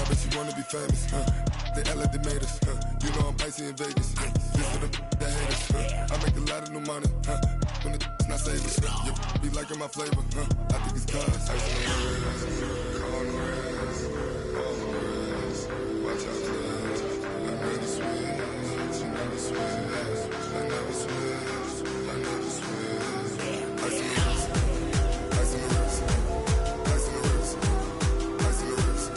I bet you wanna be famous, They LA they made us, You know I'm icy in Vegas, This for them that hate us, I make a lot of new money, When the not savers, You be liking my flavor, I think it's cause ice on the wrist, on the wrist, on the wrist. Watch out, cuz I never switch, I never switch, I never switch, I never switch. Ice on the wrist, ice on the wrist, ice on the wrist, ice on the wrist, ice on the wrist.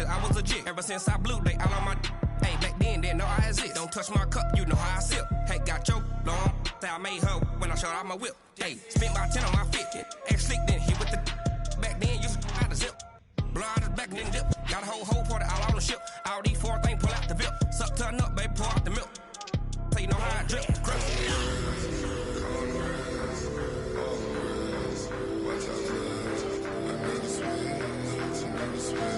I was legit ever since I blew they all on my hey back then didn't know I exist. Don't touch my cup, you know how I sip. Hey, got your long say I made her when I showed out my whip. Hey, spent about 10 on my fit. X slick then hit with the back then used to out the zip. Blow out his back then dip. Got a whole party all on the ship. All these four things pull out the VIP. Suck turn up, baby, pour out the milk. So you know how I drip. Crush. Watch out, cuz I never switch, I never switch.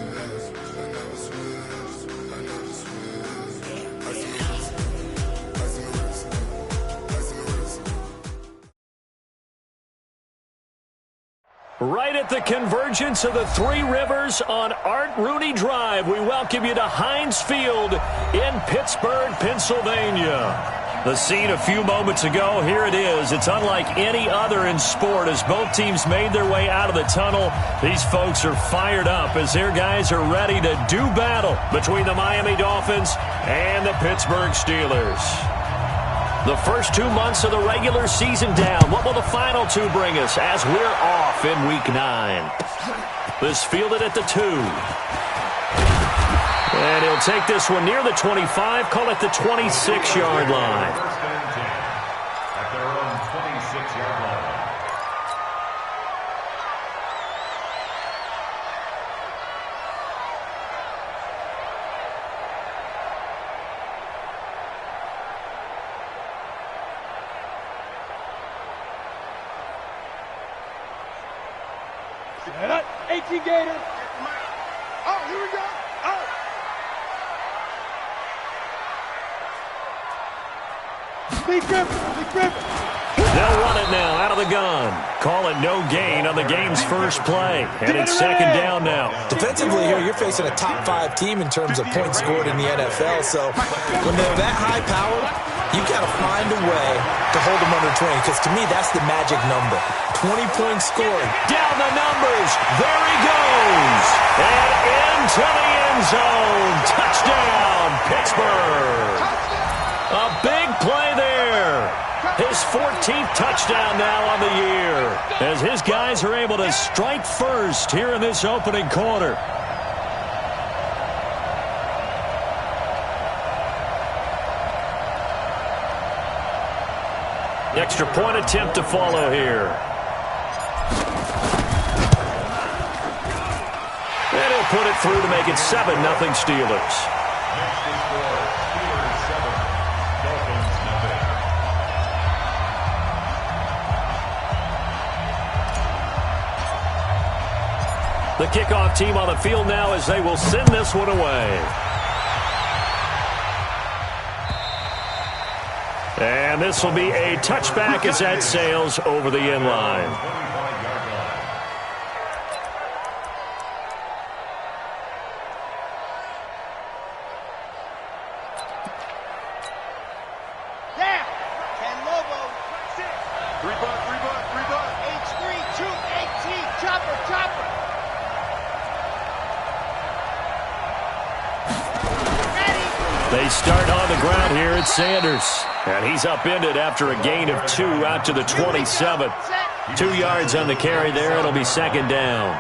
Right at the convergence of the Three Rivers on Art Rooney Drive, we welcome you to Heinz Field in Pittsburgh, Pennsylvania. The scene a few moments ago, here it is. It's unlike any other in sport as both teams made their way out of the tunnel. These folks are fired up as their guys are ready to do battle between the Miami Dolphins and the Pittsburgh Steelers. The first 2 months of the regular season down. What will the final two bring us as we're off in Week 9? This fielded at the 2. And he'll take this one near the 25, call it the 26-yard line. At their own 26-yard line. Set up, 18 Gator. Oh, here we go. Oh. Big grip, big grip. They'll run it now out of the gun. Call it no gain on the game's first play. And it's second down now. Defensively here, you're facing a top 5 team in terms of points scored in the NFL. So when they're that high powered, you've got to find a way to hold them under 20. Because to me, that's the magic number. 20 points scored. Down the numbers. There he goes. And into the end zone. Touchdown, Pittsburgh. A big play there. His 14th touchdown now on the year as his guys are able to strike first here in this opening quarter. Extra point attempt to follow here. And he'll put it through to make it 7-0 Steelers. The kickoff team on the field now as they will send this one away. And this will be a touchback as that sails over the end line. Yeah. Ken Lobo. 3 buck. H3, 218. Chopper. They start on the ground here at Sanders. And he's upended after a gain of 2 out to the 27. 2 yards on the carry there. It'll be second down.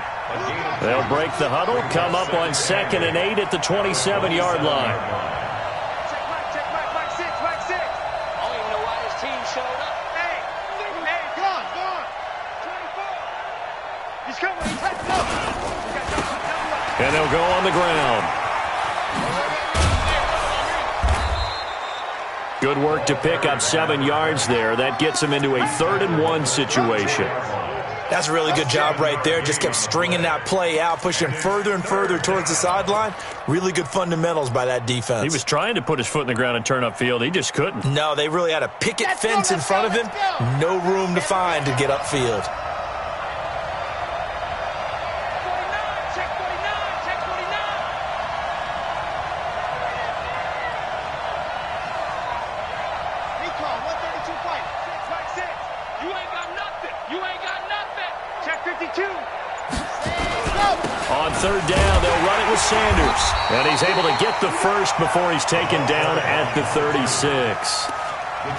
They'll break the huddle, come up on 2nd and 8 at the 27-yard line. I don't even know why his team showed up. Hey, gone. 24. He's coming. He's heading up. And they'll go on the ground. Good Good work to pick up 7 yards there. That gets him into a 3rd-and-1 situation. That's a really good job right there. Just kept stringing that play out, pushing further and further towards the sideline. Really good fundamentals by that defense. He was trying to put his foot in the ground and turn upfield. He just couldn't. No, they really had a picket fence in front of him. No room to find to get upfield. On 3rd down, they'll run it with Sanders. And he's able to get the first before he's taken down at the 36.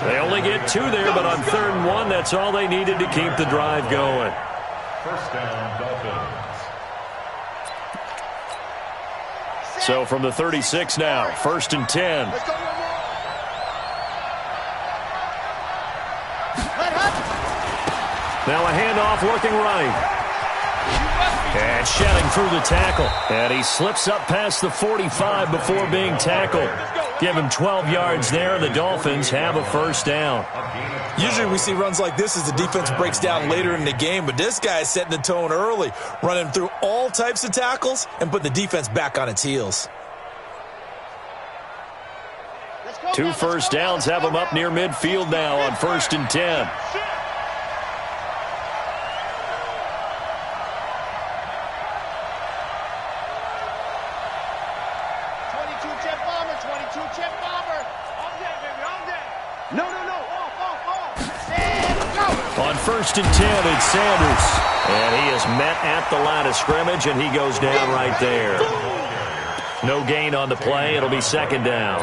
They only get 2 there, but on 3rd and 1, that's all they needed to keep the drive going. First down, Dolphins. So from the 36 now, 1st and 10. Now a handoff looking right. And shedding through the tackle. And he slips up past the 45 before being tackled. Give him 12 yards there, and the Dolphins have a 1st down. Usually we see runs like this as the defense breaks down later in the game, but this guy is setting the tone early, running through all types of tackles and putting the defense back on its heels. 2 first downs have him up near midfield now on 1st and 10. On 1st and 10, it's Sanders. And he is met at the line of scrimmage, and he goes down right there. No gain on the play. It'll be 2nd down.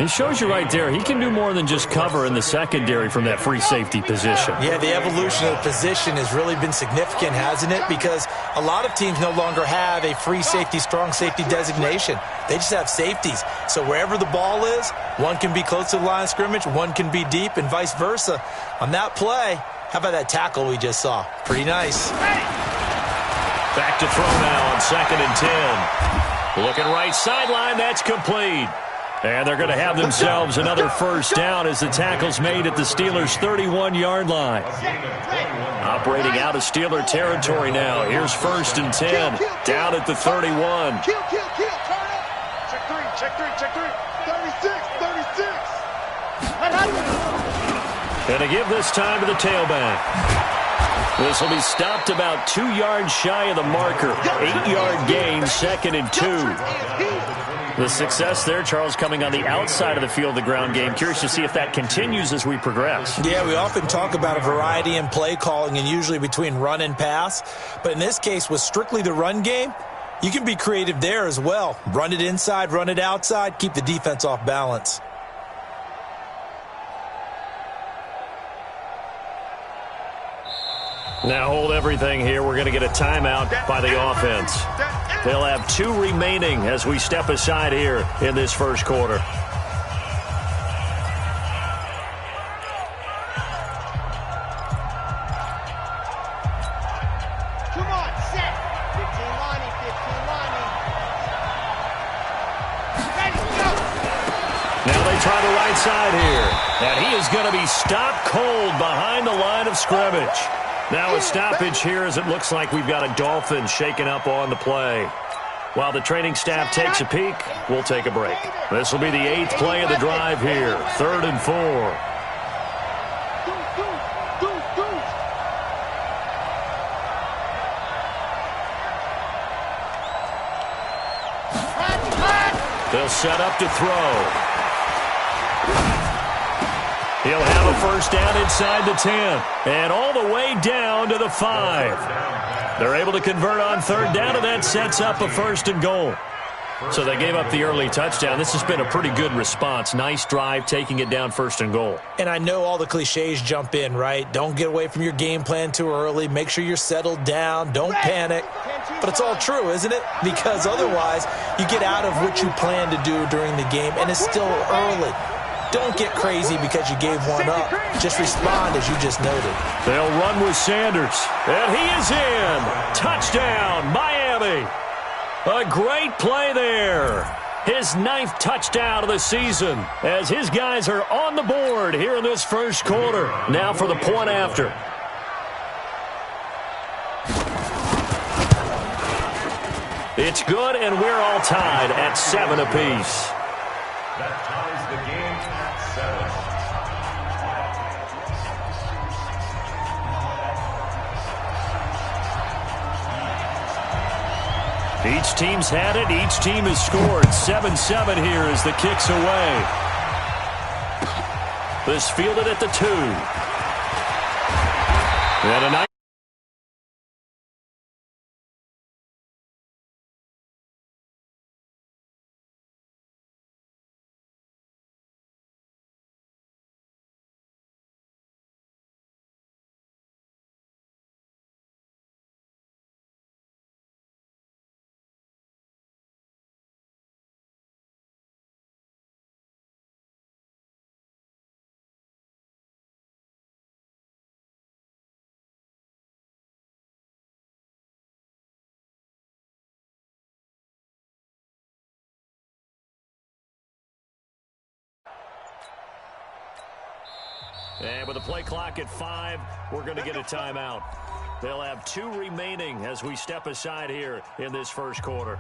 It shows you right there, he can do more than just cover in the secondary from that free safety position. Yeah, the evolution of the position has really been significant, hasn't it? Because a lot of teams no longer have a free safety, strong safety designation. They just have safeties. So wherever the ball is, one can be close to the line of scrimmage, one can be deep, and vice versa. On that play, how about that tackle we just saw? Pretty nice. Back to throw now on 2nd and 10. Looking right sideline, that's complete. And they're going to have themselves another 1st down as the tackle's made at the Steelers' 31-yard line. Operating out of Steeler territory now. Here's 1st and 10, down at the 31. Check 3, check 3. 36. And to give this time to the tailback. This will be stopped about 2 yards shy of the marker. 8-yard gain, 2nd and 2. The success there, Charles, coming on the outside of the field, the ground game. Curious to see if that continues as we progress. Yeah, we often talk about a variety in play calling and usually between run and pass. But in this case, with strictly the run game, you can be creative there as well. Run it inside, run it outside, keep the defense off balance. Now hold everything here. We're going to get a timeout by the offense. They'll have 2 remaining as we step aside here in this 1st quarter. Come on, set. 15 lining. Ready, go. Now they try the right side here. And he is going to be stopped cold behind the line of scrimmage. Now a stoppage here as it looks like we've got a Dolphin shaken up on the play. While the training staff takes a peek, we'll take a break. This will be the 8th play of the drive here, 3rd and 4. They'll set up to throw. He'll have a 1st down inside the 10 and all the way down to the 5. They're able to convert on 3rd down, and that sets up a 1st and goal. So they gave up the early touchdown. This has been a pretty good response. Nice drive, taking it down 1st and goal. And I know all the cliches jump in, right? Don't get away from your game plan too early. Make sure you're settled down. Don't panic. But it's all true, isn't it? Because otherwise, you get out of what you plan to do during the game, and it's still early. Don't get crazy because you gave one up. Just respond as you just noted. They'll run with Sanders. And he is in. Touchdown, Miami. A great play there. his 9th touchdown of the season, as his guys are on the board here in this first quarter. Now for the point after. It's good, and we're all tied at 7 apiece. That ties the game at 7. Each team's had it. Each team has scored. 7-7 here as the kick's away. This fielded at the 2. And a nice. And with the play clock at 5, we're going to get a timeout. They'll have 2 remaining as we step aside here in this first quarter.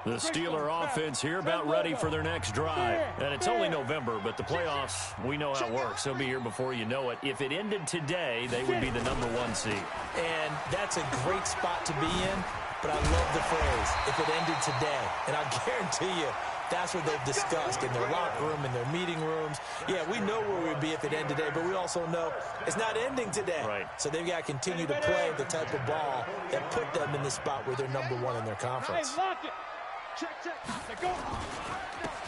The Steeler offense here about ready for their next drive. And it's only November, but the playoffs, we know how it works. They'll be here before you know it. If it ended today, they would be the #1 seed. And that's a great spot to be in, but I love the phrase, if it ended today. And I guarantee you, that's what they've discussed in their locker room, in their meeting rooms. Yeah, we know where we'd be if it ended today, but we also know it's not ending today. Right. So they've got to continue to play the type of ball that put them in the spot where they're #1 in their conference.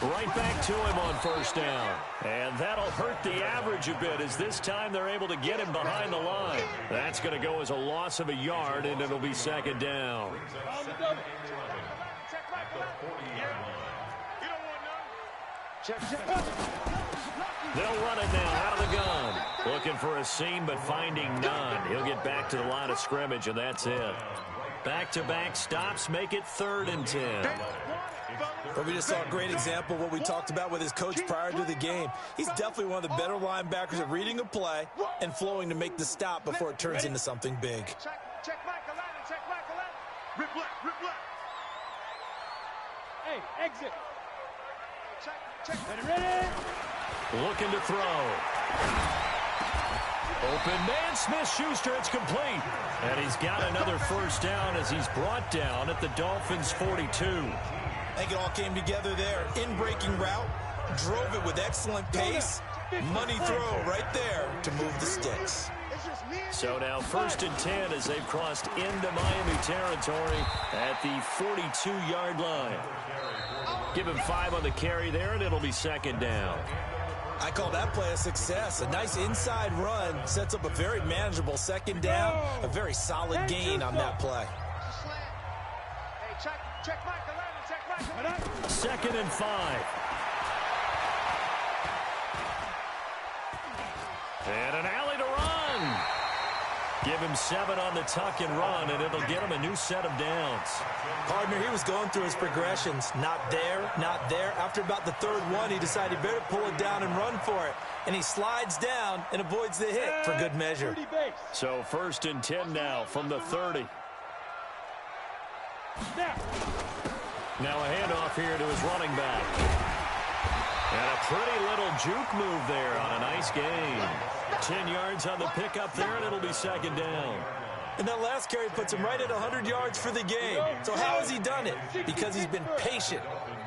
Right back to him on first down. And that'll hurt the average a bit as this time they're able to get him behind the line. That's going to go as a loss of a yard, and it'll be 2nd down. They'll run it now out of the gun. Looking for a seam, but finding none. He'll get back to the line of scrimmage, and that's it. Back-to-back stops make it 3rd and 10. But we just saw a great example of what we talked about with his coach prior to the game. He's definitely one of the better linebackers at reading a play and flowing to make the stop before it turns into something big. Check Michael Allen, check Michael Allen. Rip left, rip left. Hey, exit. Check. Ready? Looking to throw. Open man, Smith-Schuster, it's complete. And he's got another first down as he's brought down at the Dolphins' 42. I think it all came together there. In-breaking route, drove it with excellent pace. Money throw right there to move the sticks. So now 1st and 10 as they've crossed into Miami territory at the 42-yard line. Give him 5 on the carry there, and it'll be 2nd down. I call that play a success. A nice inside run sets up a very manageable 2nd down. A very solid gain on that play. Hey, check Michael Allen, check Michael Allen. 2nd and 5. And an alley to run. Give him 7 on the tuck and run, and it'll get him a new set of downs. Partner, he was going through his progressions. Not there, not there. After about the 3rd one, he decided he better pull it down and run for it. And he slides down and avoids the hit for good measure. So 1st and 10 now from the 30. Now a handoff here to his running back. And a pretty little juke move there on a nice gain. 10 yards on the pickup there, and it'll be 2nd down. And that last carry puts him right at 100 yards for the game. So how has he done it? Because he's been patient,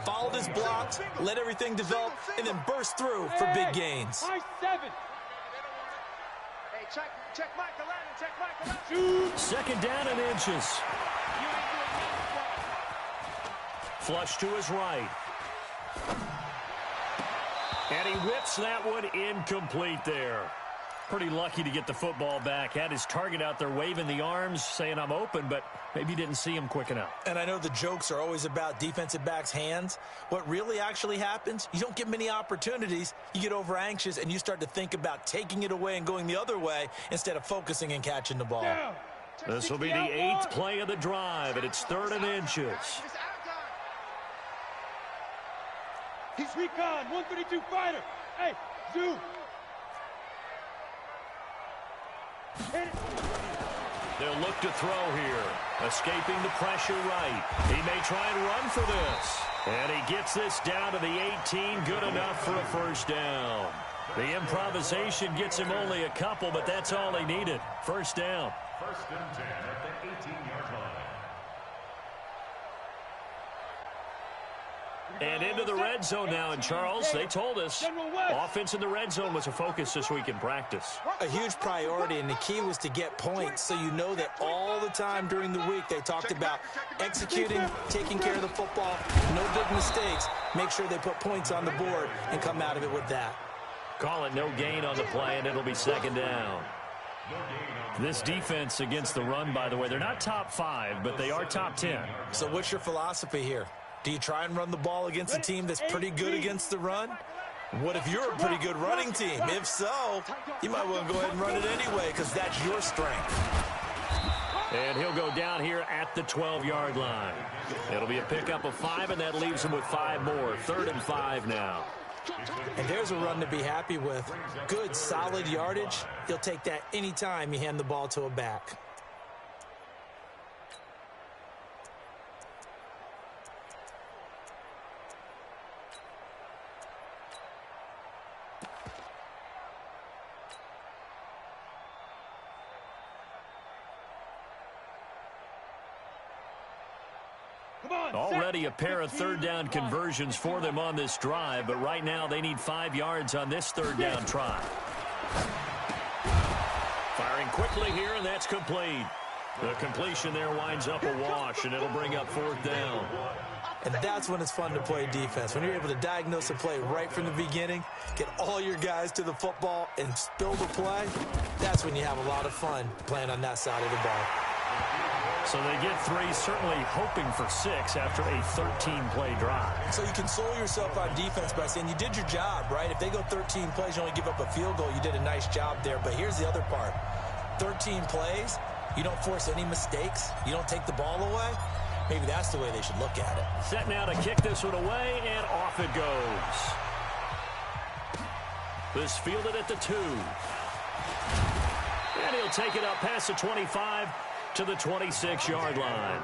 followed his blocks, let everything develop, and then burst through for big gains. Hey, check Michael Allen, check Michael Allen. 2nd down and inches. Flush to his right. And he whips that one incomplete there. Pretty lucky to get the football back. Had his target out there waving the arms, saying I'm open, but maybe didn't see him quick enough. And I know the jokes are always about defensive backs' hands. What really actually happens, you don't get many opportunities. You get over anxious, and you start to think about taking it away and going the other way instead of focusing and catching the ball. This will be the 8th play of the drive, and it's 3rd and inches. He's recon, 132 fighter. Hey, Zoo. They'll look to throw here. Escaping the pressure right. He may try and run for this. And he gets this down to the 18. Good enough for a first down. The improvisation gets him only a couple, but that's all he needed. First down. 1st and 10 at the 18-yard line. And into the red zone now. And, Charles, they told us offense in the red zone was a focus this week in practice. A huge priority, and the key was to get points, so you know that all the time during the week they talked about executing, taking care of the football, no big mistakes, make sure they put points on the board and come out of it with that. Call it no gain on the play, and it'll be 2nd down. This defense against the run, by the way, they're not top 5, but they are top 10. So what's your philosophy here? Do you try and run the ball against a team that's pretty good against the run? What if you're a pretty good running team? If so, you might want to go ahead and run it anyway because that's your strength. And he'll go down here at the 12-yard line. It'll be a pickup of 5, and that leaves him with 5 more. 3rd and 5 now. And there's a run to be happy with. Good, solid yardage. He'll take that anytime you hand the ball to a back. Already a pair of 3rd down conversions for them on this drive, but right now they need 5 yards on this 3rd down try. Firing quickly here, and that's complete. The completion there winds up a wash, and it'll bring up 4th down. And that's when it's fun to play defense. When you're able to diagnose a play right from the beginning, get all your guys to the football, and spill the play, that's when you have a lot of fun playing on that side of the ball. So they get 3, certainly hoping for 6 after a 13-play drive. So you console yourself on defense by saying you did your job, right? If they go 13 plays, you only give up a field goal, you did a nice job there. But here's the other part. 13 plays, you don't force any mistakes, you don't take the ball away. Maybe that's the way they should look at it. Set now to kick this one away, and off it goes. This fielded at the 2. And he'll take it up past the 25 to the 26-yard line.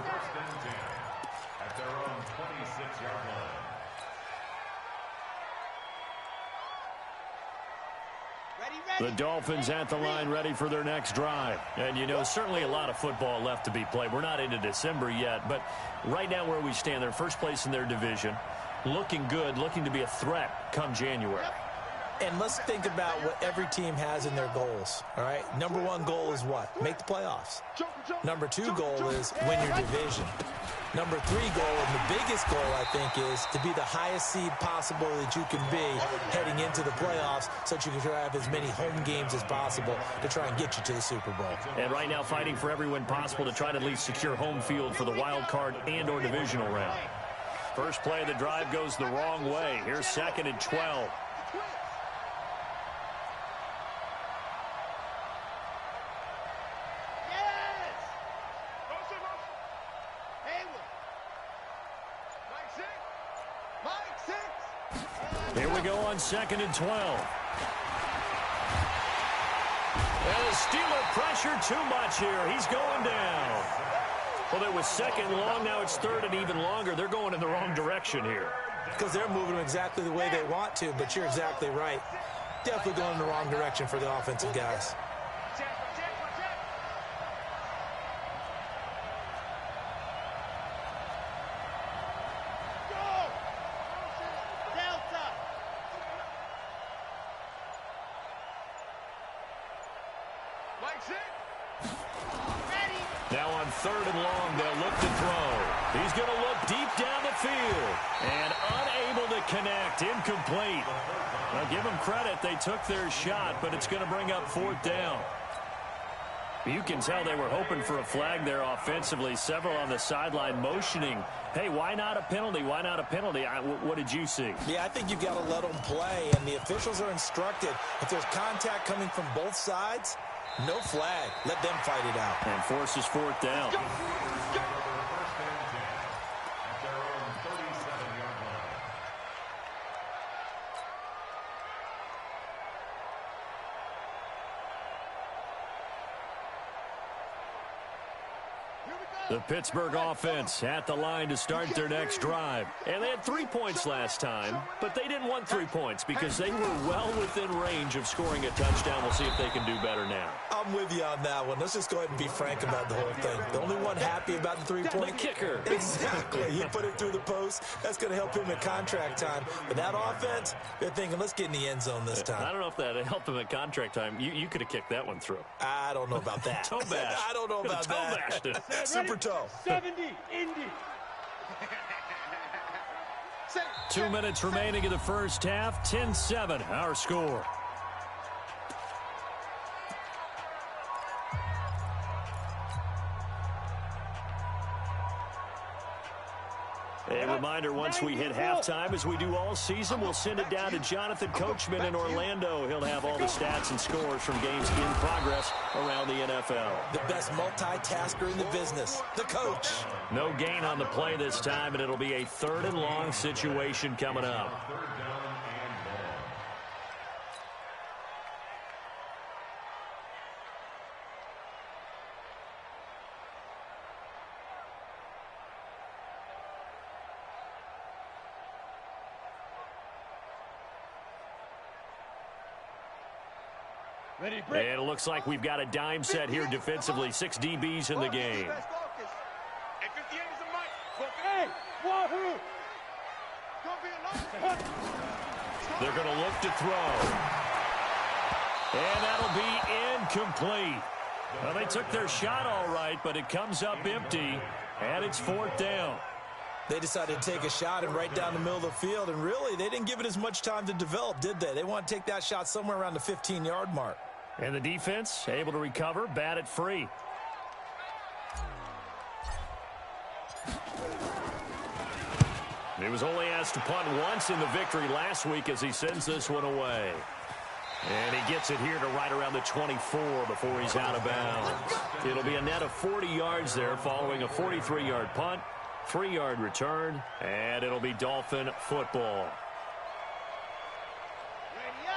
At their own 26-yard line. The Dolphins at the line ready for their next drive. And, you know, certainly a lot of football left to be played. We're not into December yet, but right now where we stand, they're first place in their division, looking good, looking to be a threat come January. And let's think about what every team has in their goals, all right? Number 1 goal is what? Make the playoffs. Number 2 goal is win your division. Number 3 goal, and the biggest goal, I think, is to be the highest seed possible that you can be heading into the playoffs so that you can try to have as many home games as possible to try and get you to the Super Bowl. And right now fighting for every win possible to try to at least secure home field for the wild card and or divisional round. First play of the drive goes the wrong way. Here's 2nd and 12. Here we go on 2nd and 12. And the Steeler pressure too much here. He's going down. Well, it was 2nd long. Now it's 3rd and even longer. They're going in the wrong direction here. Because they're moving them exactly the way they want to, but you're exactly right. Definitely going in the wrong direction for the offensive guys. Now on 3rd and long, they'll look to throw. He's going to look deep down the field and unable to connect. Incomplete. Now give them credit. They took their shot, but it's going to bring up 4th down. You can tell they were hoping for a flag there offensively. Several on the sideline motioning, hey, why not a penalty? Why not a penalty? What did you see? Yeah, I think you've got to let them play, and the officials are instructed if there's contact coming from both sides, No flag. Let them fight it out. And forces fourth down. First and 10 at their own 37-yard line. The Pittsburgh offense at the line to start their next drive. And they had 3 points last time, but they didn't want 3 points because they were well within range of scoring a touchdown. We'll see if they can do better now. I'm with you on that one. Let's just go ahead and be frank about the whole thing. The only one happy about the 3-point The kicker. Exactly. He put it through the post. That's going to help him in contract time. But that offense, they're thinking, let's get in the end zone this time. I don't know if that helped him at contract time. You could have kicked that one through. I don't know about that. Toe bash. I don't know about Toe that. bashed it. Super toe. 70, Indy. 2 minutes remaining in the first half. 10-7, our score. A reminder, once we hit halftime, as we do all season, we'll send it down to Jonathan Coachman in Orlando. He'll have all the stats and scores from games in progress around the NFL. The best multitasker in the business, the coach. No gain on the play this time, and it'll be a 3rd and long situation coming up. Third down and long. Ready, break. And it looks like we've got a dime set here defensively. 6 DBs in the game. Hey, 58 is a mic. Hey, wahoo. Don't be alone. They're going to look to throw. And that'll be incomplete. Well, they took their shot all right, but it comes up empty, and it's 4th down. They decided to take a shot and right down the middle of the field, and really, they didn't give it as much time to develop, did they? They want to take that shot somewhere around the 15-yard mark. And the defense able to recover, bat it free. He was only asked to punt once in the victory last week as he sends this one away. And he gets it here to right around the 24 before he's out of bounds. It'll be a net of 40 yards there following a 43-yard punt, 3-yard return, and it'll be Dolphin football.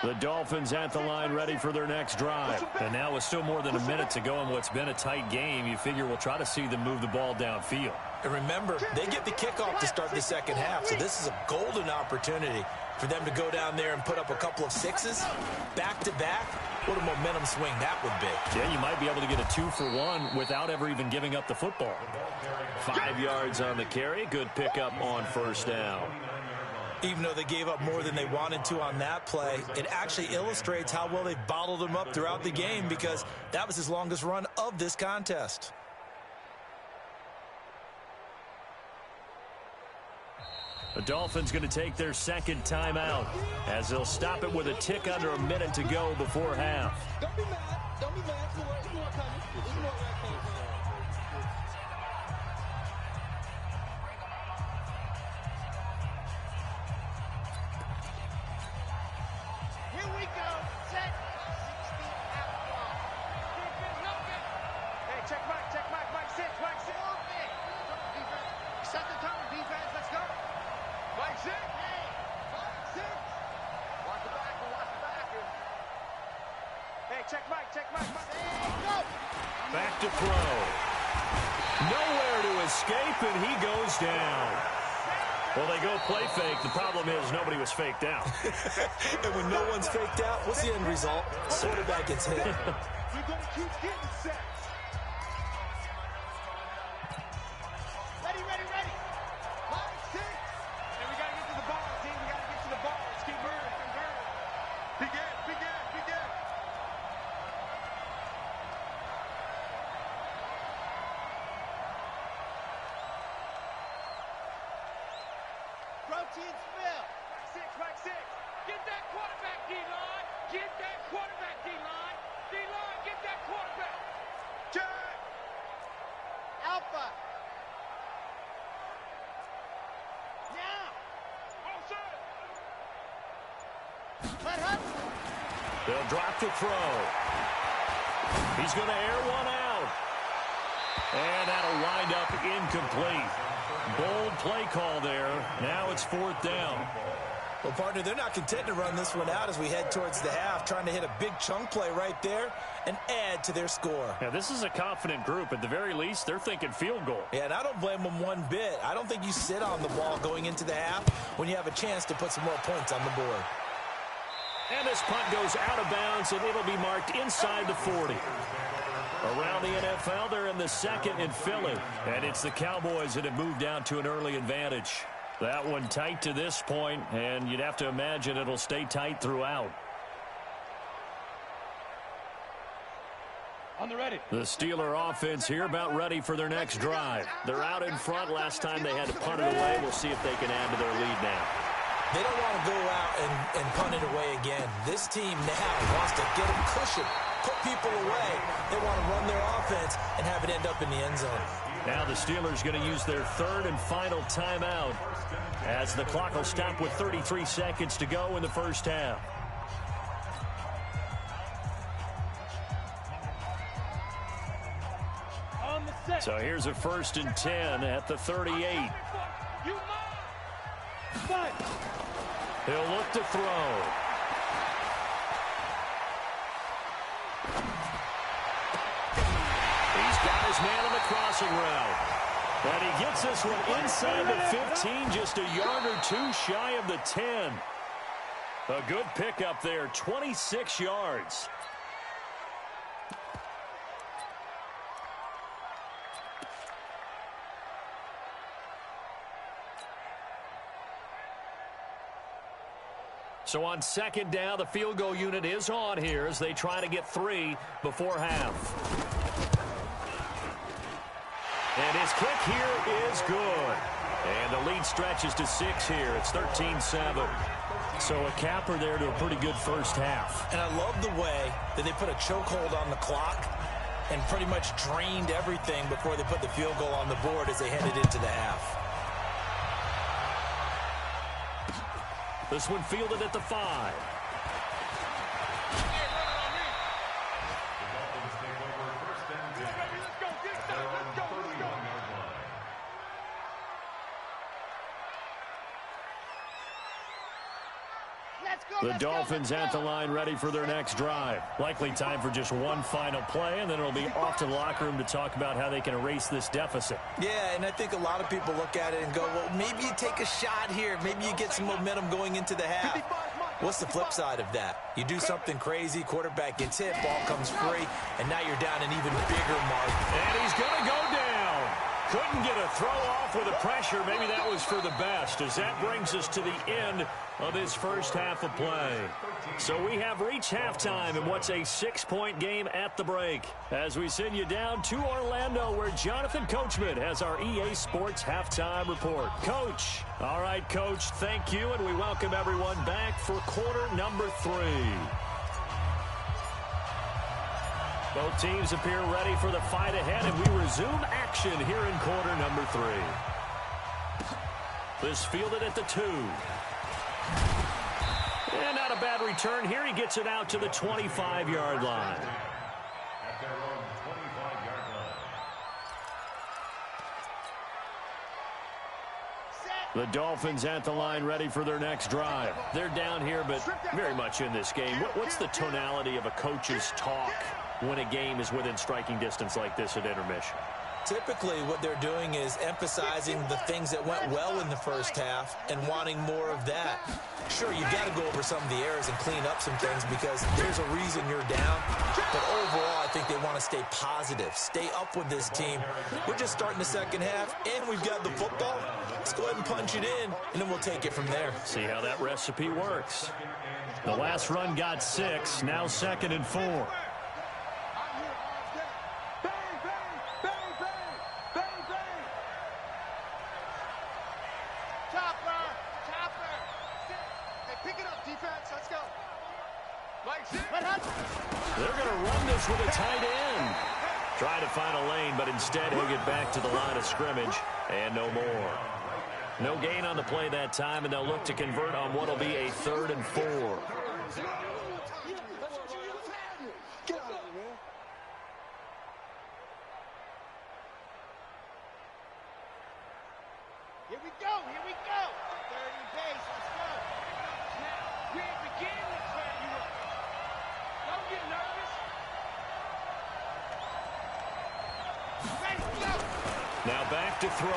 The Dolphins at the line ready for their next drive. And now with still more than a minute to go in what's been a tight game, you figure we'll try to see them move the ball downfield. And remember, they get the kickoff to start the second half, so this is a golden opportunity for them to go down there and put up a couple of sixes back-to-back. What a momentum swing that would be. Yeah, you might be able to get a 2-for-1 without ever even giving up the football. 5 yards on the carry. Good pickup on first down. Even though they gave up more than they wanted to on that play, it actually illustrates how well they've bottled them up throughout the game because that was his longest run of this contest. The Dolphins going to take their second timeout as they'll stop it with a tick under a minute to go before half. Don't be mad. Don't be mad. It's more coming. It's more coming. Here we go. Set. 16 out long. Hey, check Mike. Mike 6. Set the tone, defense. Let's go. Mike 6. Hey, Mike 6. Watch the backer. Hey, check Mike. Hey, go. Back to throw. Nowhere to escape, and he goes down. Well, they go play fake. The problem is nobody was faked out. And when no one's faked out, what's the end result? Quarterback gets hit. You're going to keep getting sacks. Ready. Mike 6. Hey, we got to get to the ball, team. We got to get to the ball. Let's keep burning. Big Ed. Protein spill. Mike 6. Get that quarterback, D-line. Get that quarterback, D-line. D-line, get that quarterback. Check. Alpha. Now. All set. Let Hudson. They'll drop the throw. He's going to air one out. And that'll wind up incomplete. Bold play call there. Now it's 4th down. Well, partner, they're not content to run this one out as we head towards the half, trying to hit a big chunk play right there and add to their score. Yeah, this is a confident group. At the very least, they're thinking field goal. Yeah, and I don't blame them one bit. I don't think you sit on the ball going into the half when you have a chance to put some more points on the board. And this punt goes out of bounds, and it'll be marked inside the 40. Around the NFL, they're in the 2nd in Philly. And it's the Cowboys that have moved out to an early advantage. That one tight to this point, and you'd have to imagine it'll stay tight throughout. On the ready. The Steeler offense here about ready for their next drive. They're out in front. Last time they had to punt it away. We'll see if they can add to their lead now. They don't want to go out and punt it away again. This team now wants to get a cushion, put people away. They want to run their offense and have it end up in the end zone. Now the Steelers going to use their 3rd and final timeout as the clock will stop with 33 seconds to go in the first half. So here's a 1st and 10 at the 38. He'll look to throw. He's got his man on the crossing route. And he gets this one inside the 15, just a yard or two shy of the 10. A good pickup there, 26 yards. So on 2nd down, the field goal unit is on here as they try to get 3 before half. And his kick here is good. And the lead stretches to 6 here. It's 13-7. So a capper there to a pretty good first half. And I love the way that they put a chokehold on the clock and pretty much drained everything before they put the field goal on the board as they headed into the half. This one fielded at the 5. The Dolphins at the line ready for their next drive. Likely time for just one final play, and then it'll be off to the locker room to talk about how they can erase this deficit. Yeah, and I think a lot of people look at it and go, well, maybe you take a shot here. Maybe you get some momentum going into the half. What's the flip side of that? You do something crazy, quarterback gets hit, ball comes free, and now you're down an even bigger mark. And he's going to go down. Couldn't get a throw off with the pressure. Maybe that was for the best, as that brings us to the end of this first half of play. So we have reached halftime in what's a 6-point game at the break, as we send you down to Orlando, where Jonathan Coachman has our EA Sports halftime report. Coach. All right, Coach, thank you, and we welcome everyone back for quarter number 3. Both teams appear ready for the fight ahead, and we resume action here in quarter number 3. This fielded at the 2. And not a bad return here. He gets it out to the 25-yard line. At their own 25-yard line. The Dolphins at the line ready for their next drive. They're down here, but very much in this game. What's the tonality of a coach's talk when a game is within striking distance like this at intermission? Typically, what they're doing is emphasizing the things that went well in the first half and wanting more of that. Sure, you've got to go over some of the errors and clean up some things because there's a reason you're down. But overall, I think they want to stay positive, stay up with this team. We're just starting the second half, and we've got the football. Let's go ahead and punch it in, and then we'll take it from there. See how that recipe works. The last run got 6, now 2nd and 4. They're going to run this with a tight end. Try to find a lane, but instead he'll get back to the line of scrimmage and no more. No gain on the play that time, and they'll look to convert on what will be a 3rd and 4. Now back to throw.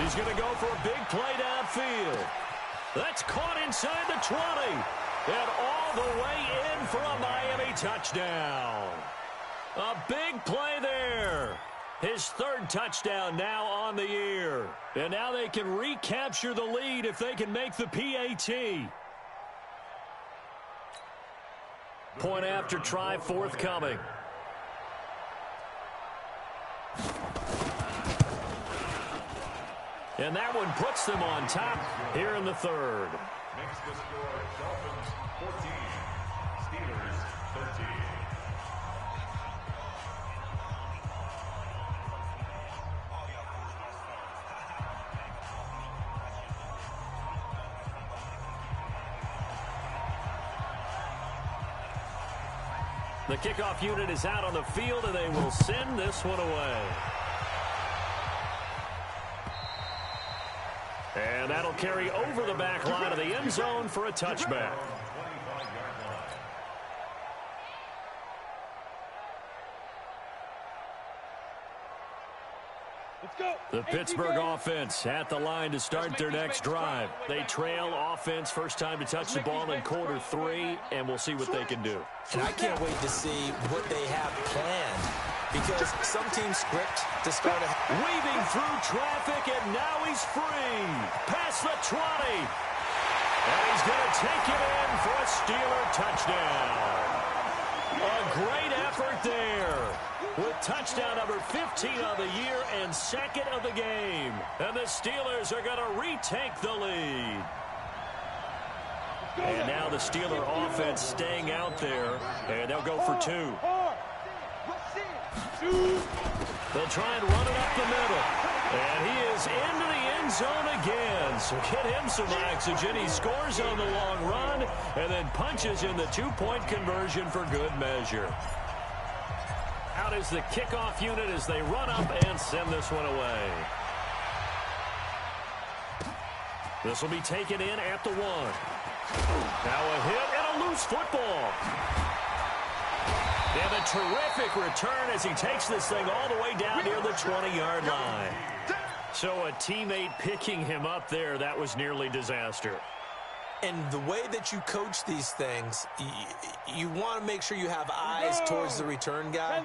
He's going to go for a big play downfield. That's caught inside the 20. And all the way in for a Miami touchdown. A big play there. His third touchdown now on the year. And now they can recapture the lead if they can make the PAT. Point after try forthcoming. And that one puts them on top here in the third. Makes the score Dolphins 14, Steelers 13. The kickoff unit is out on the field, and they will send this one away. And that'll carry over the back line of the end zone for a touchback. The Pittsburgh offense at the line to start their next drive. They trail offense first time to touch the ball in quarter 3, and we'll see what they can do. And I can't wait to see what they have planned, because some teams script to start weaving through traffic, and now he's free. Past the 20. And he's going to take it in for a Steeler touchdown. A great effort there, with touchdown number 15 of the year and second of the game. And the Steelers are going to retake the lead. And now the Steeler offense staying out there, and they'll go for 2. They'll try and run it up the middle. And he is into the end zone again. So get him some oxygen. He scores on the long run and then punches in the 2-point conversion for good measure. Out is the kickoff unit as they run up and send this one away. This will be taken in at the 1. Now a hit and a loose football. And a terrific return as he takes this thing all the way down near the 20-yard line. So a teammate picking him up there, that was nearly disaster. And the way that you coach these things, you want to make sure you have eyes towards the return guy,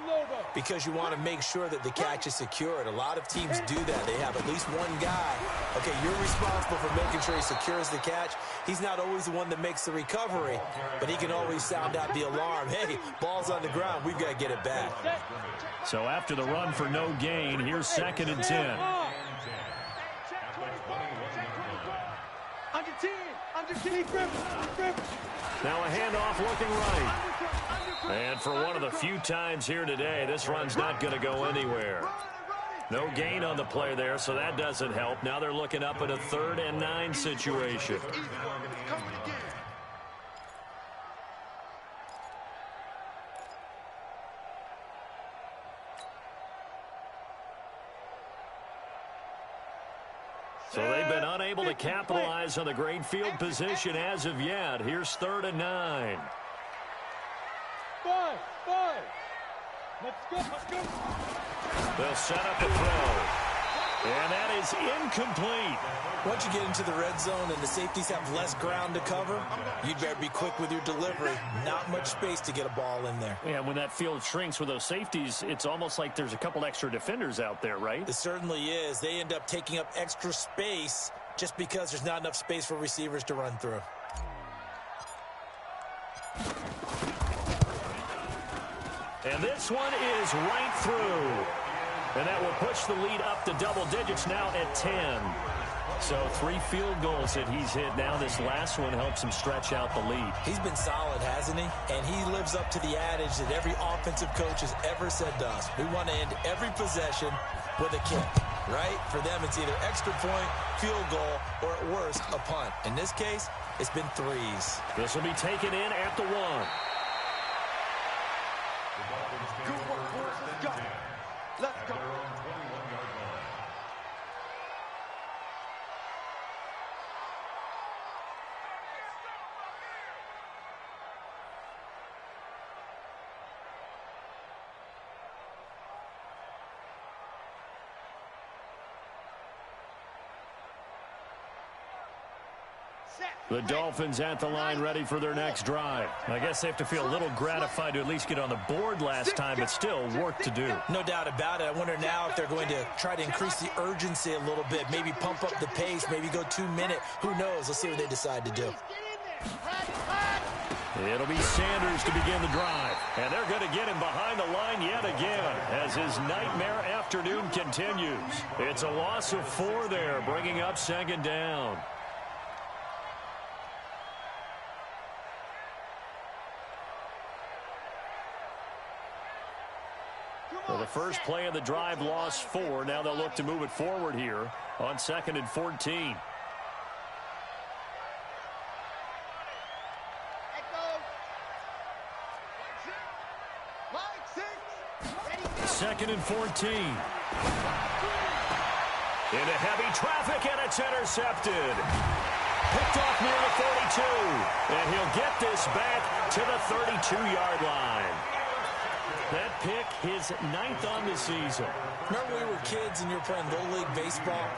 because you want to make sure that the catch is secured. A lot of teams do that. They have at least one guy. Okay, you're responsible for making sure he secures the catch. He's not always the one that makes the recovery, but he can always sound out the alarm. Hey, ball's on the ground. We've got to get it back. So after the run for no gain, here's 2nd and 10. Now a handoff looking right. And for one of the few times here today, this run's not going to go anywhere. No gain on the play there, so that doesn't help. Now they're looking up at a 3rd and 9 situation. So they've been unable to capitalize on the great field position as of yet. Here's 3rd and 9. 5. Let's go. They'll set up a throw. And that is incomplete. Once you get into the red zone and the safeties have less ground to cover, you'd better be quick with your delivery. Not much space to get a ball in there. Yeah, when that field shrinks with those safeties, it's almost like there's a couple extra defenders out there, right? It certainly is. They end up taking up extra space just because there's not enough space for receivers to run through. And this one is right through. And that will push the lead up to double digits now at 10. So 3 field goals that he's hit. Now this last one helps him stretch out the lead. He's been solid, hasn't he? And he lives up to the adage that every offensive coach has ever said to us. We want to end every possession with a kick, right? For them, it's either extra point, field goal, or at worst, a punt. In this case, it's been 3s. This will be taken in at the 1. Good work, boys. Let's go. Let's go. The Dolphins at the line ready for their next drive. I guess they have to feel a little gratified to at least get on the board last time, but still work to do. No doubt about it. I wonder now if they're going to try to increase the urgency a little bit, maybe pump up the pace, maybe go 2 minute. Who knows? Let's see what they decide to do. It'll be Sanders to begin the drive. And they're going to get him behind the line yet again as his nightmare afternoon continues. It's a loss of 4 there, bringing up second down. Well, the first play of the drive lost 4. Now they'll look to move it forward here on 2nd and 14. Second and 14. Into heavy traffic, and it's intercepted. Picked off near the 42. And he'll get this back to the 32-yard line. That pick, his 9th on the season. Remember we were kids and you were playing Little League Baseball,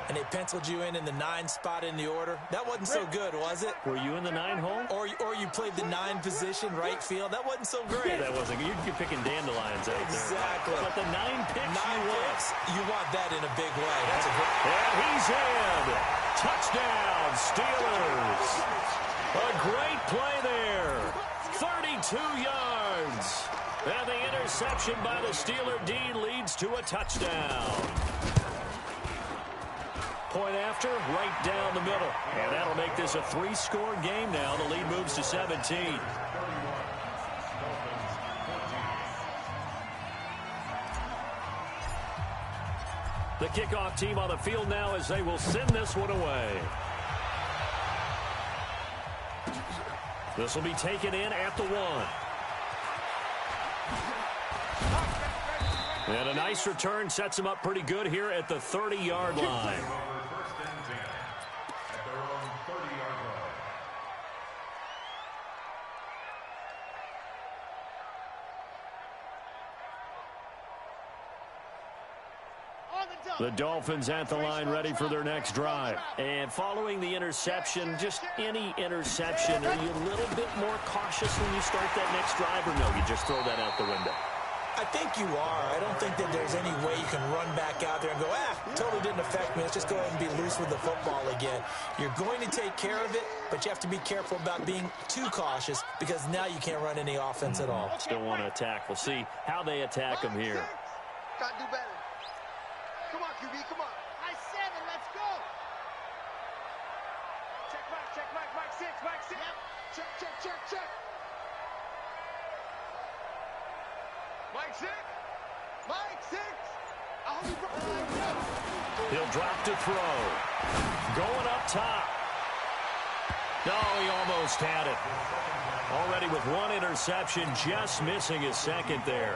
and they penciled you in the 9 spot in the order? That wasn't so good, was it? Were you in the 9 hole? Or you played the 9 position, right field? That wasn't so great. That wasn't good. You'd be picking dandelions out there. Exactly. But the 9 picks, you want that in a big way. That's a great. And he's in. Touchdown, Steelers. A great play there. 32 yards. And the interception by the Steeler D leads to a touchdown. Point after, right down the middle. And that'll make this a 3-score game now. The lead moves to 17. The kickoff team on the field now as they will send this one away. This will be taken in at the 1. And a nice return sets him up pretty good here at the 30-yard line. First and 10 at their own 30-yard line. The Dolphins at the line ready for their next drive. And following the interception, just any interception, are you a little bit more cautious when you start that next drive, or no, you just throw that out the window? I think you are. I don't think that there's any way you can run back out there and go, totally didn't affect me. Let's just go ahead and be loose with the football again. You're going to take care of it, but you have to be careful about being too cautious because now you can't run any offense at all. Still want to attack. We'll see how they attack him here. Gotta do better. Come on, QB, come on. High 7, let's go. Check, Mike 6, Mike 6. Yep. Check. Mike 6. I hope you brought the He'll drop to throw. Going up top. No, he almost had it. Already with 1 interception, just missing his 2nd there.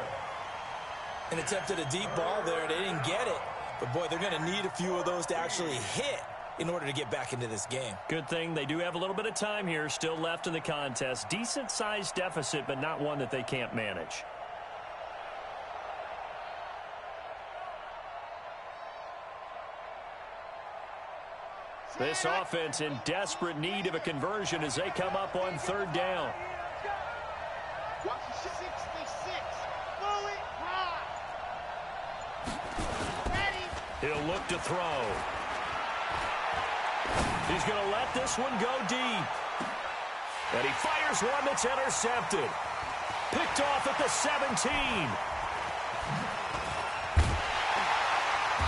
And attempted a deep ball there. They didn't get it. But, boy, they're going to need a few of those to actually hit in order to get back into this game. Good thing they do have a little bit of time here still left in the contest. Decent-sized deficit, but not one that they can't manage. This offense in desperate need of a conversion as they come up on 3rd down. 66. Fully drive. Ready. He'll look to throw. He's going to let this one go deep. And he fires one that's intercepted. Picked off at the 17.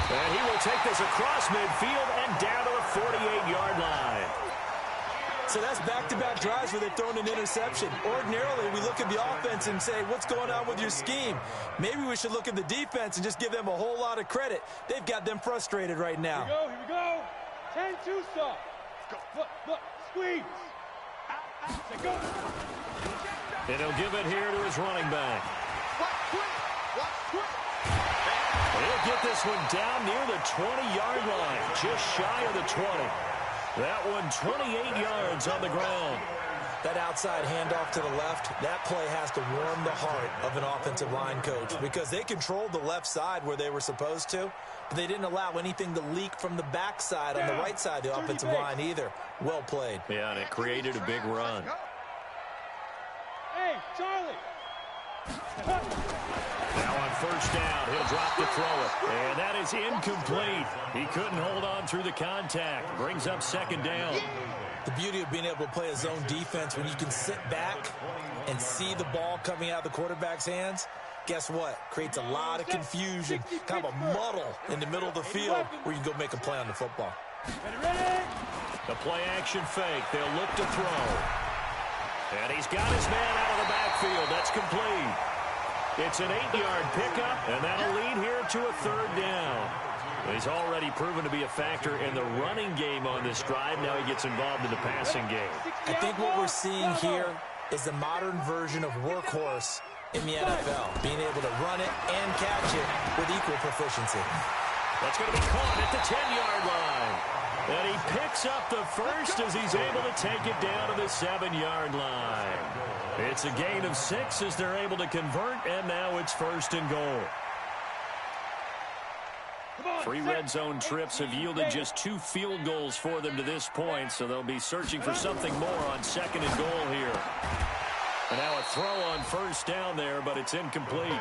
And he will take this across midfield and down to the 48-yard line. So that's back-to-back drives where they've thrown an interception. Ordinarily, we look at the offense and say, what's going on with your scheme? Maybe we should look at the defense and just give them a whole lot of credit. They've got them frustrated right now. Here we go. 10-2 stop. Look, squeeze. Go. And he'll give it here to his running back. Watch quick. He'll get this one down near the 20-yard line, just shy of the 20. That one 28 yards on the ground. That outside handoff to the left, that play has to warm the heart of an offensive line coach because they controlled the left side where they were supposed to, but they didn't allow anything to leak from the backside on the right side of the offensive line either. Well played. Yeah, and it created a big run. Hey, Charlie. Now on first down, he'll drop to throw it. And that is incomplete. He couldn't hold on through the contact. Brings up second down. The beauty of being able to play a zone defense when you can sit back and see the ball coming out of the quarterback's hands, guess what? Creates a lot of confusion, kind of a muddle in the middle of the field where you can go make a play on the football. The play action fake. They'll look to throw. And he's got his man out of the backfield. That's complete. It's an 8-yard pickup, and that'll lead here to a third down. He's already proven to be a factor in the running game on this drive. Now he gets involved in the passing game. I think what we're seeing here is the modern version of workhorse in the NFL, being able to run it and catch it with equal proficiency. That's going to be caught at the 10-yard line. And he picks up the first as he's able to take it down to the 7-yard line. It's a gain of 6 as they're able to convert, and now it's first and goal. 3 red zone trips have yielded just 2 field goals for them to this point, so they'll be searching for something more on second and goal here. And now a throw on first down there, but it's incomplete.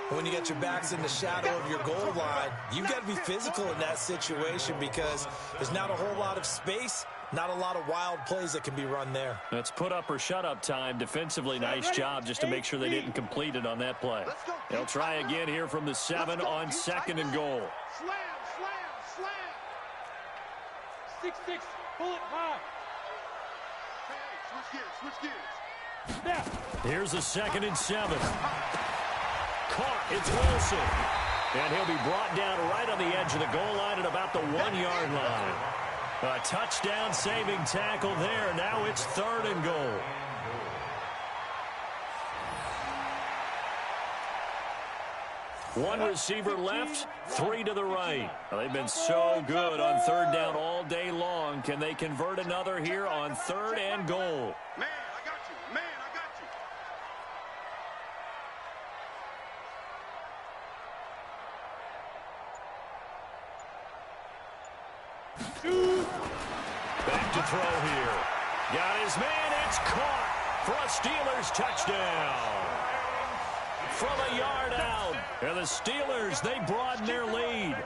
When you got your backs in the shadow of your goal line, you've got to be physical in that situation because there's not a whole lot of space, not a lot of wild plays that can be run there. That's put up or shut up time. Defensively, nice job just to make sure they didn't complete it on that play. They'll try again here from the 7 on second and goal. Slam, slam, slam. 6-6, pull it high. Switch gears. Now. Here's a 2nd and 7. Caught, it's Wilson. And he'll be brought down right on the edge of the goal line at about the 1-yard line. A touchdown saving tackle there. Now it's 3rd and goal. One receiver left, 3 to the right. Well, they've been so good on 3rd down all day long. Can they convert another here on 3rd and goal? Man, I got you. Man, I got you. Back to throw here. Got his man. It's caught for a Steelers touchdown. From a yard out. And the Steelers, they broaden their lead.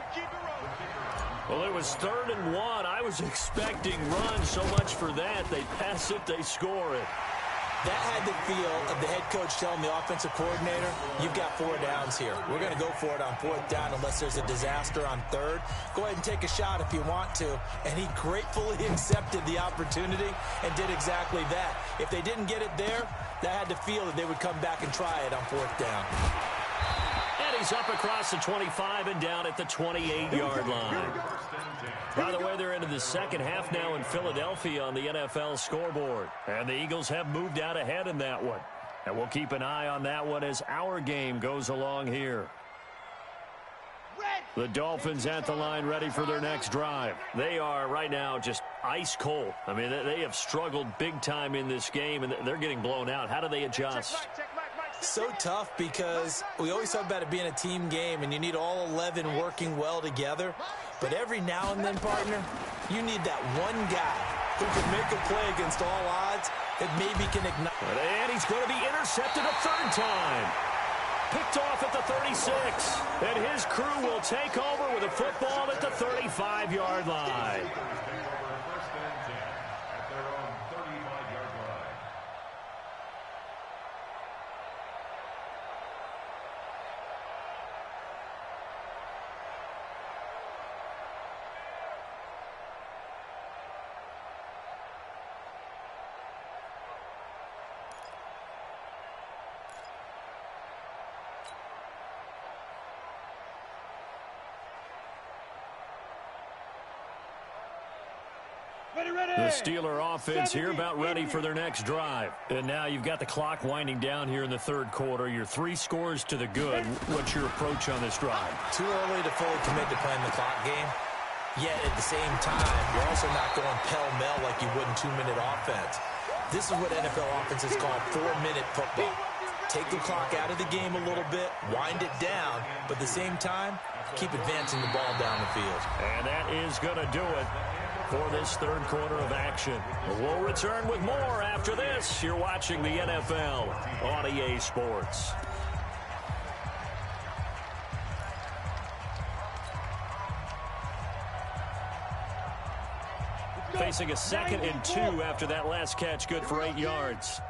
Well, it was 3rd and 1. I was expecting runs, so much for that. They pass it, they score it. That had the feel of the head coach telling the offensive coordinator, you've got 4 downs here. We're going to go for it on 4th down unless there's a disaster on 3rd. Go ahead and take a shot if you want to. And he gratefully accepted the opportunity and did exactly that. If they didn't get it there, that had the feel that they would come back and try it on 4th down. And he's up across the 25 and down at the 28-yard line. By the way, they're into the second half now in Philadelphia on the NFL scoreboard. And the Eagles have moved out ahead in that one. And we'll keep an eye on that one as our game goes along here. The Dolphins at the line ready for their next drive. They are right now just ice cold. I mean, they have struggled big time in this game, and they're getting blown out. How do they adjust? So tough because we always talk about it being a team game, and you need all 11 working well together. But every now and then, partner, you need that one guy who can make a play against all odds that maybe can ignite. And he's going to be intercepted a 3rd time. Picked off at the 36. And his crew will take over with a football at the 35-yard line. The Steeler offense here about ready for their next drive. And now you've got the clock winding down here in the 3rd quarter. You're 3 scores to the good. What's your approach on this drive? Too early to fully commit to playing the clock game. Yet at the same time, you're also not going pell-mell like you would in 2-minute offense. This is what NFL offenses call 4-minute football. Take the clock out of the game a little bit, wind it down, but at the same time, keep advancing the ball down the field. And that is going to do it for this third quarter of action. We'll return with more after this. You're watching the NFL on EA Sports. Facing a 2nd and 2 after that last catch, good for 8 yards.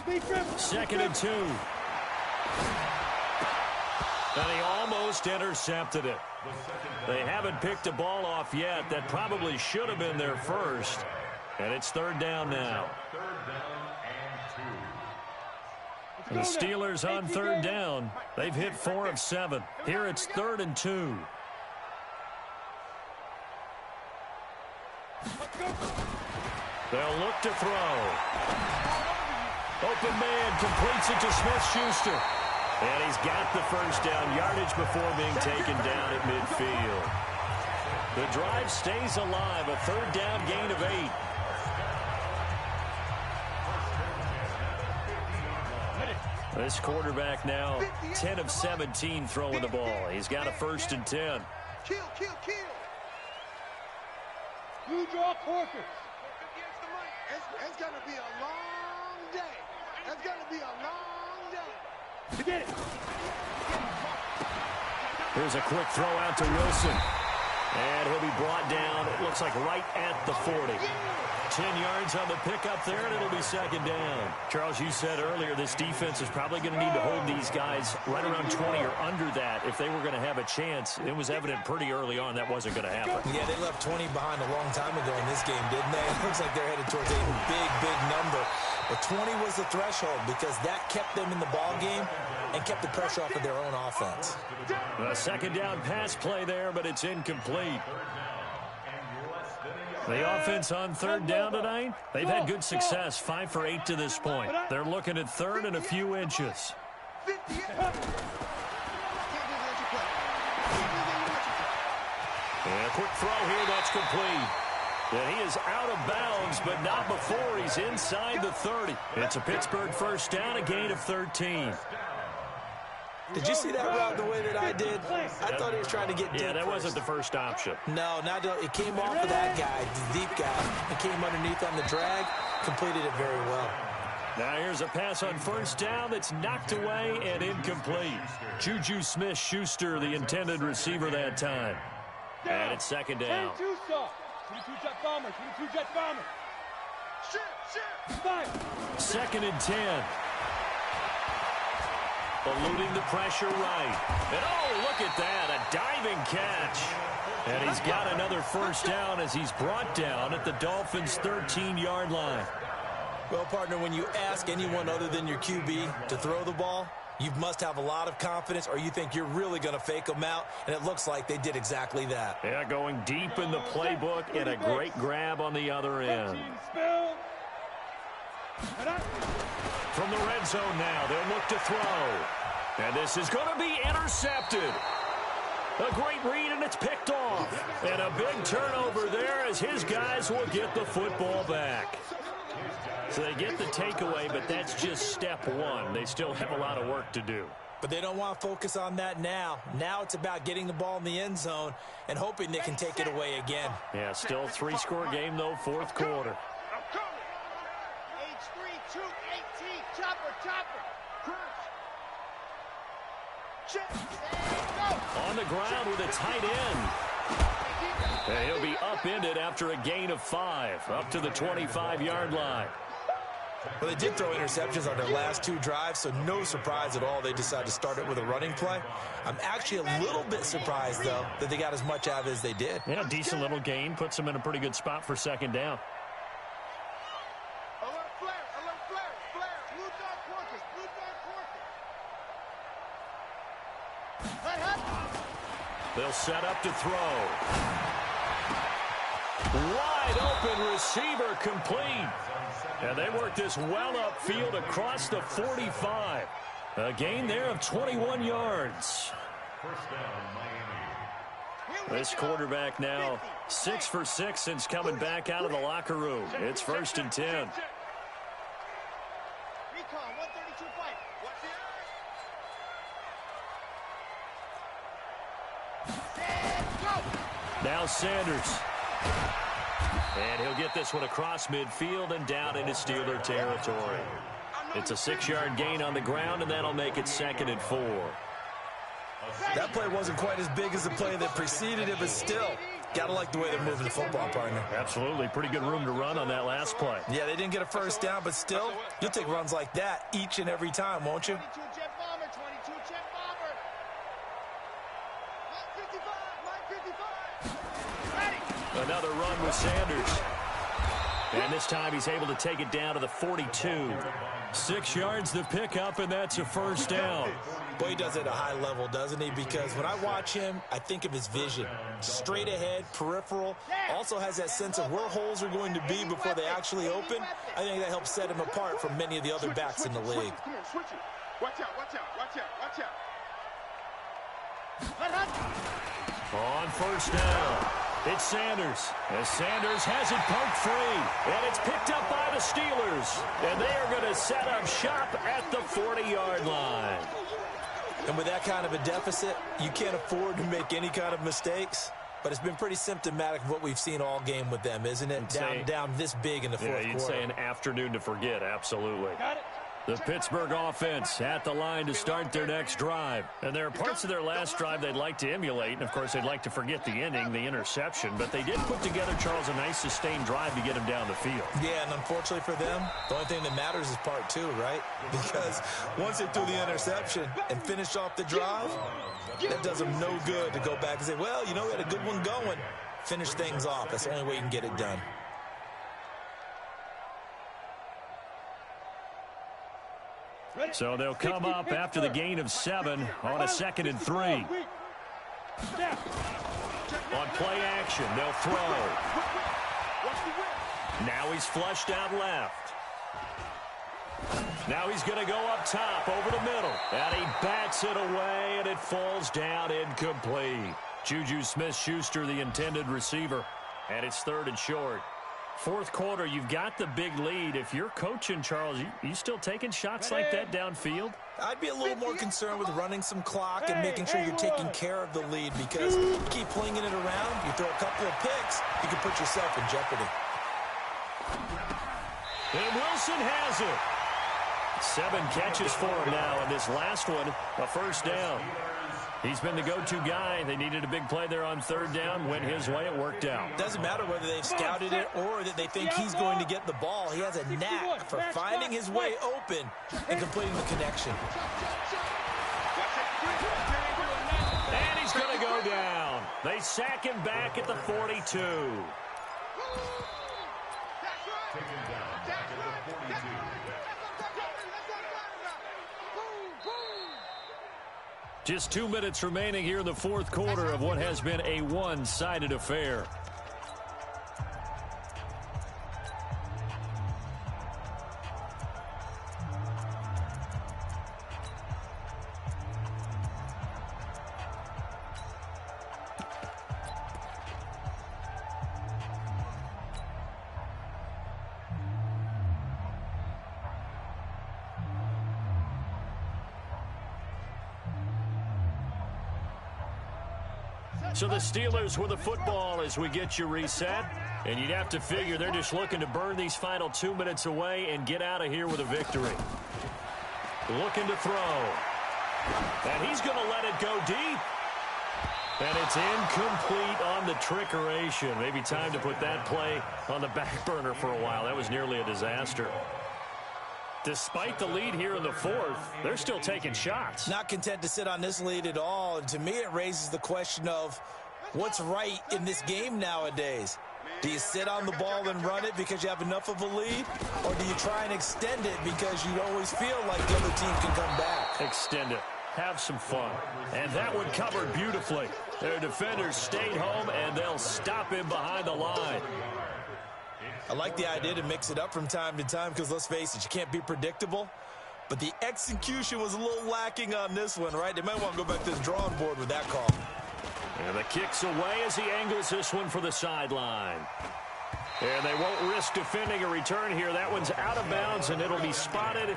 2nd and 2. And he almost intercepted it. They haven't picked a ball off yet. That probably should have been their first. And it's 3rd down now. The Steelers on 3rd down. They've hit 4 of 7. Here it's 3rd and 2. They'll look to throw. Open man completes it to Smith-Schuster. And he's got the first down yardage before being taken down at midfield. The drive stays alive. A 3rd down gain of 8. This quarterback now 10 of 17 throwing the ball. He's got a 1st and 10. Kill. You draw Corker. It's going to be a long day. It's going to be a long day. Get it. Here's a quick throw out to Wilson. And he'll be brought down, it looks like right at the 40. 10 yards on the pickup there, and it'll be 2nd down. Charles, you said earlier this defense is probably going to need to hold these guys right around 20 or under that if they were going to have a chance. It was evident pretty early on that wasn't going to happen. Yeah, they left 20 behind a long time ago in this game, didn't they? It looks like they're headed towards a big number. But 20 was the threshold because that kept them in the ball game and kept the pressure off of their own offense. A 2nd down pass play there, but it's incomplete. The offense on 3rd down tonight, they've had good success, 5 for 8 to this point. They're looking at 3rd and a few inches. And a quick throw here, that's complete. And he is out of bounds, but not before he's inside the 30. It's a Pittsburgh 1st down, a gain of 13. Did you see that route the way that I did? I thought he was trying to get deep. Yeah, that wasn't the first option. No, it came off of that guy, the deep guy. It came underneath on the drag, completed it very well. Now here's a pass on 1st down that's knocked away and incomplete. Juju Smith-Schuster, the intended receiver that time. And it's 2nd down. 2nd and 10. Eluding the pressure right. And oh, look at that, a diving catch. And he's got another 1st down as he's brought down at the Dolphins' 13-yard line. Well, partner, when you ask anyone other than your QB to throw the ball, you must have a lot of confidence or you think you're really going to fake them out, and it looks like they did exactly that. Yeah, going deep in the playbook and a great grab on the other end. From the red zone now, they'll look to throw. And this is going to be intercepted. A great read, and it's picked off. And a big turnover there as his guys will get the football back. So they get the takeaway, but that's just step one. They still have a lot of work to do. But they don't want to focus on that now. Now it's about getting the ball in the end zone and hoping they can take it away again. Yeah, still a 3-score game, though, 4th quarter. H3, 218, chopper. On the ground with a tight end. And he'll be upended after a gain of 5, up to the 25-yard line. Well, they did throw interceptions on their last 2 drives, so no surprise at all they decided to start it with a running play. I'm actually a little bit surprised, though, that they got as much out of it as they did. Yeah, decent little gain. Puts them in a pretty good spot for 2nd down. They'll set up to throw. Wide open receiver complete. And they work this well upfield across the 45. A gain there of 21 yards. 1st down, Miami. This quarterback now 6 for 6 since coming back out of the locker room. It's 1st and 10. Recon, 132 fight. What's the Now Sanders. And he'll get this one across midfield and down into Steeler territory. It's a 6-yard gain on the ground, and that'll make it 2nd and 4. That play wasn't quite as big as the play that preceded it, but still, gotta like the way they're moving the football, partner. Absolutely. Pretty good room to run on that last play. Yeah, they didn't get a first down, but still, you'll take runs like that each and every time, won't you? 22 jet bomber, 22 jet bomber. 155, 155. Ready. Another run with Sanders. And this time he's able to take it down to the 42. 6 yards the pickup, and that's a 1st down. Boy, he does it at a high level, doesn't he? Because when I watch him, I think of his vision. Straight ahead, peripheral. Also has that sense of where holes are going to be before they actually open. I think that helps set him apart from many of the other backs in the league. Come here, switch it. Watch out, watch out, watch out, watch out. On 1st down, it's Sanders. As Sanders has it poked free, and it's picked up by the Steelers. And they are going to set up shop at the 40-yard line. And with that kind of a deficit, you can't afford to make any kind of mistakes. But it's been pretty symptomatic of what we've seen all game with them, isn't it? Down this big in the fourth quarter. You'd say an afternoon to forget, absolutely. Got it. The Pittsburgh offense at the line to start their next drive. And there are parts of their last drive they'd like to emulate. And, of course, they'd like to forget the ending, the interception. But they did put together, Charles, a nice sustained drive to get him down the field. Yeah, and unfortunately for them, the only thing that matters is part 2, right? Because once they threw the interception and finished off the drive, that does them no good to go back and say, well, you know, we had a good one going. Finish things off. That's the only way you can get it done. So they'll come up after the gain of 7 on a 2nd and 3. On play action, they'll throw. Now he's flushed out left. Now he's going to go up top over the middle. And he bats it away, and it falls down incomplete. Juju Smith-Schuster, the intended receiver. And it's 3rd and short. Fourth quarter, you've got the big lead. If you're coaching, Charles, you still taking shots like that downfield? I'd be a little more concerned with running some clock and making sure you're taking care of the lead, because you keep flinging it around, you throw a couple of picks, you can put yourself in jeopardy. And Wilson has it. 7 catches for him now, and this last one, a 1st down. He's been the go-to guy. They needed a big play there on 3rd down. Went his way. It worked out. Doesn't matter whether they've scouted it or that they think he's going to get the ball. He has a knack for finding his way open and completing the connection. And he's going to go down. They sack him back at the 42. Taken down back at the 42. Just 2 minutes remaining here in the fourth quarter of what has been a one-sided affair. So the Steelers with the football as we get you reset. And you'd have to figure they're just looking to burn these final 2 minutes away and get out of here with a victory. Looking to throw. And he's going to let it go deep. And it's incomplete on the trickeration. Maybe time to put that play on the back burner for a while. That was nearly a disaster. Despite the lead here in the fourth, they're still taking shots. Not content to sit on this lead at all. And to me, it raises the question of what's right in this game nowadays. Do you sit on the ball and run it because you have enough of a lead? Or do you try and extend it because you always feel like the other team can come back? Extend it. Have some fun. And that one covered beautifully. Their defenders stayed home, and they'll stop him behind the line. I like the idea to mix it up from time to time because, let's face it, you can't be predictable. But the execution was a little lacking on this one, right? They might want to go back to the drawing board with that call. And the kick's away as he angles this one for the sideline. And they won't risk defending a return here. That one's out of bounds, and it'll be spotted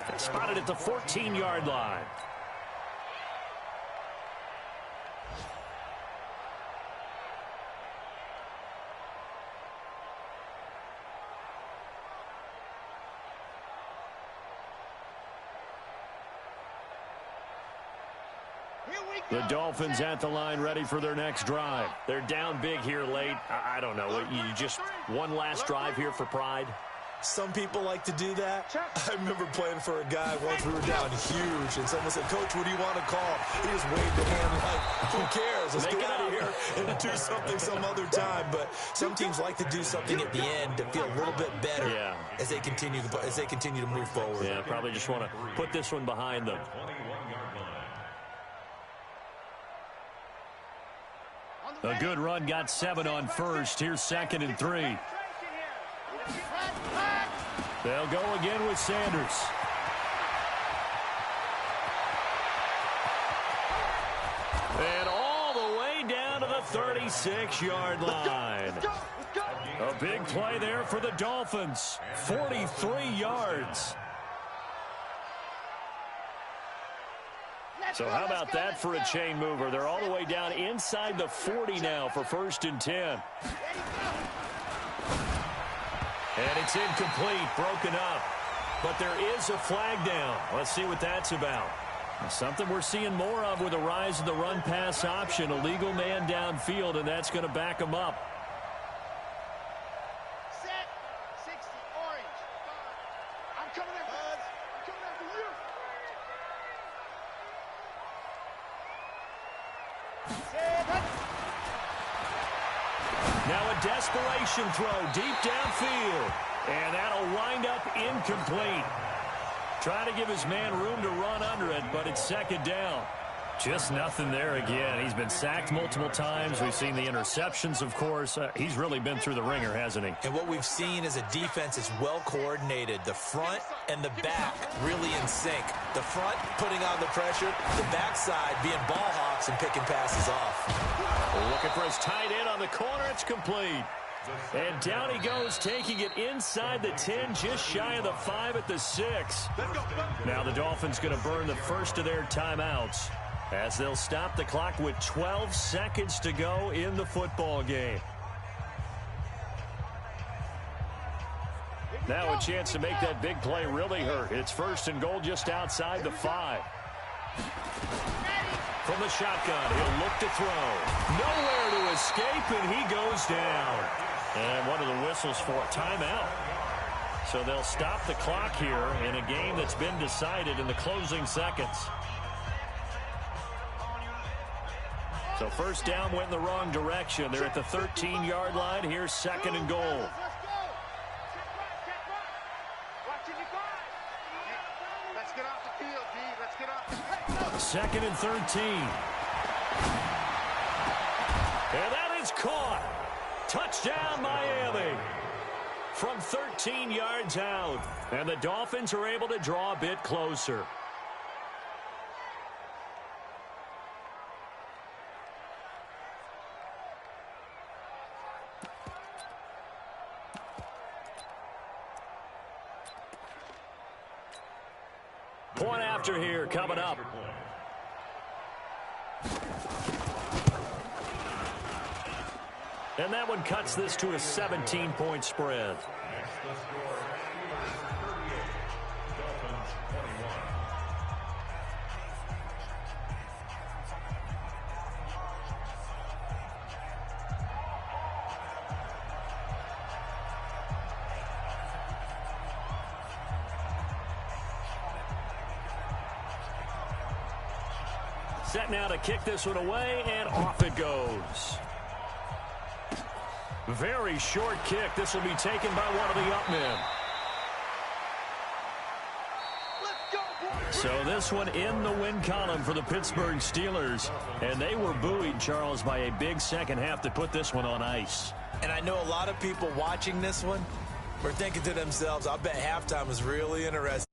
at the 14-yard line. The Dolphins at the line ready for their next drive. They're down big here late. I don't know. You just one last drive here for pride? Some people like to do that. I remember playing for a guy once. We were down huge, and someone said, "Coach, what do you want to call?" He just waved a hand like, who cares? Let's get out of here and do something some other time. But some teams like to do something at the end to feel a little bit better as they continue to move forward. Yeah, probably just want to put this one behind them. A good run got 7 on first. Here's 2nd and 3. They'll go again with Sanders. And all the way down to the 36-yard line. A big play there for the Dolphins. 43 yards. So how about that for a chain mover? They're all the way down inside the 40 now for 1st and 10. And it's incomplete, broken up. But there is a flag down. Let's see what that's about. Something we're seeing more of with the rise of the run-pass option. A legal man downfield, and that's going to back him up. Set. 60, orange. I'm coming in, Buzz. I'm coming after you. Now a desperation throw deep downfield. And that'll wind up incomplete. Trying to give his man room to run under it, but it's 2nd down. Just nothing there again. He's been sacked multiple times. We've seen the interceptions, of course. He's really been through the ringer, hasn't he? And what we've seen is a defense that's well coordinated. The front and the back really in sync. The front putting on the pressure, the backside being ball hawks and picking passes off. Looking for his tight end on the corner. It's complete. And down he goes, taking it inside the 10, just shy of the 5 at the 6. Now the Dolphins going to burn the first of their timeouts as they'll stop the clock with 12 seconds to go in the football game. Now a chance to make that big play really hurt. It's 1st and goal just outside the 5. From the shotgun, he'll look to throw. Nowhere to escape, and he goes down. And one of the whistles for a timeout. So they'll stop the clock here in a game that's been decided in the closing seconds. So 1st down went in the wrong direction. They're at the 13-yard line. Here's 2nd and goal. Let's get off the field, D. Let's get off the field. 2nd and 13. And that is caught. Touchdown, Miami. From 13 yards out. And the Dolphins are able to draw a bit closer. Point after here coming up. And that one cuts this to a 17-point spread. Set now to kick this one away, and off it goes. Very short kick. This will be taken by one of the up men. So this one in the win column for the Pittsburgh Steelers. And they were buoyed, Charles, by a big second half to put this one on ice. And I know a lot of people watching this one were thinking to themselves, I bet halftime was really interesting.